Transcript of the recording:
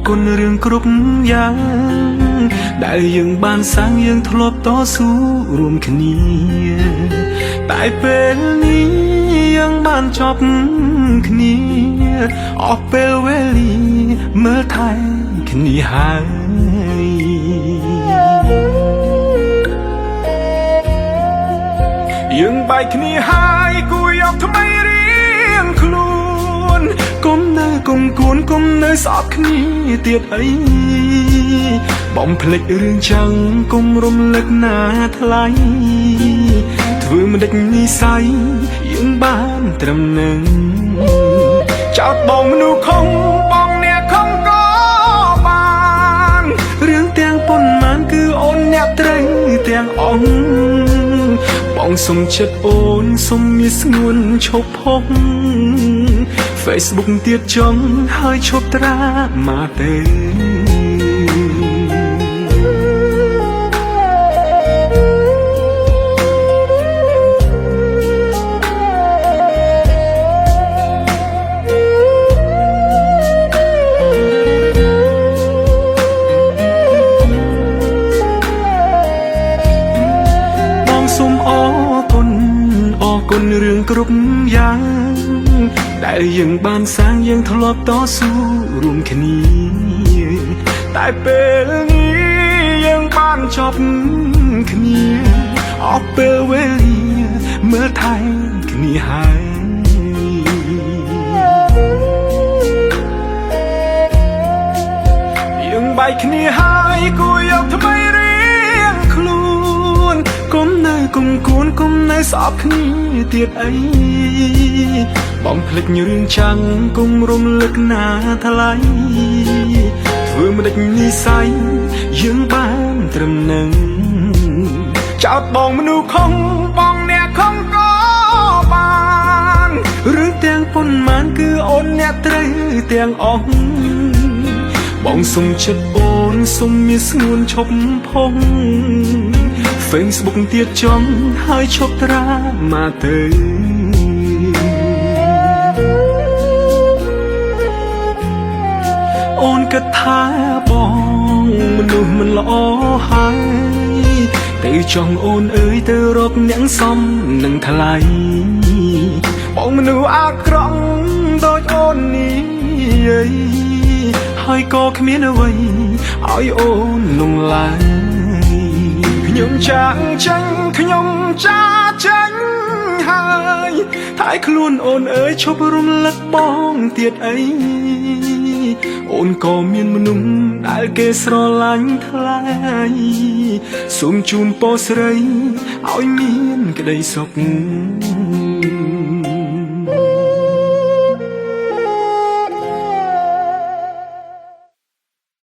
គុណរឿងគ្រប់យ៉ាងដែលយើងបានសាងយើងធ្លាប់តស៊ូរួមគ្នាតែពេលនេះយើងបានចប់គ្នាអស់ពេលវេលាមើលថែគ្នាហើយយើងបែកគ្នាហើយគួរយកថ្មីរៀងខ្លួនគុំនៅគុំគួនគុំនៅស្អប់គ្នាទៀតអីបំភ្លេចរឿងចឹងគុំរំលឹកណាថ្លៃធ្វើមិនដេចនិស័យយើងបានត្រឹមនឹងចោតបងមនុស្សខំបងអ្នកខំក៏បានរឿងទាំងប៉ុន្មានគឺអូនអ្នកត្រូវទាំងអង្គបងសុំចិត្តអូនសុំមានស្ងួនឈប់ផុស Facebook ទៀតចង់ហើយឈប់ត្រាមកទេសូមអរគុណរឿងគ្រប់យ៉ាងដែលយើងបានសាងយើងធ្លាប់តស៊ូរួមគ្នាតែពេលនេះយើងបានចប់គ្នាអស់ពេលវេលាមើលថែគ្នាហើយយើងបែកគ្នាហើយគួរយកថ្មីរៀងខ្លួនគុំនៅគុំគួនគុំនៅស្អប់គ្នាទៀតអីបំភ្លេចរឿងចាំងគុំរំលឹកណាថ្លៃធ្វើមិនដេចនិស័យយើងបានត្រឹមនឹងចោតបងមនុស្សខំបងអ្នកខំក៏បានរឿងទាំងប៉ុន្មានគឺអូនអ្នកត្រូវទាំងអស់បងសុំចិត្តអូនសុំមានស្ងួនឈប់ផុស Facebook ទៀតចង់ហើយឈប់ត្រាមកទៅអូនគិតថាបងមនុស្សមិនល្អហើយទៅចង់អូនអើយទៅរកអ្នកសមនឹងថ្លៃបងមនុស្សអាក្រក់ដូចអូននេះហើយក៏គ្មានអ្វីឲ្យអូនលងឡើយខ្ញុំចាក់ចាញ់ខ្ញុំចាចាញ់ហើយតែខ្លួនអូនអើយឈប់រំលឹកបងទៀតអីអូនក៏មានមនុស្សដែលគេស្រឡាញ់ថ្លៃសូមជូនពរស្រីឲ្យមានក្តីសុខ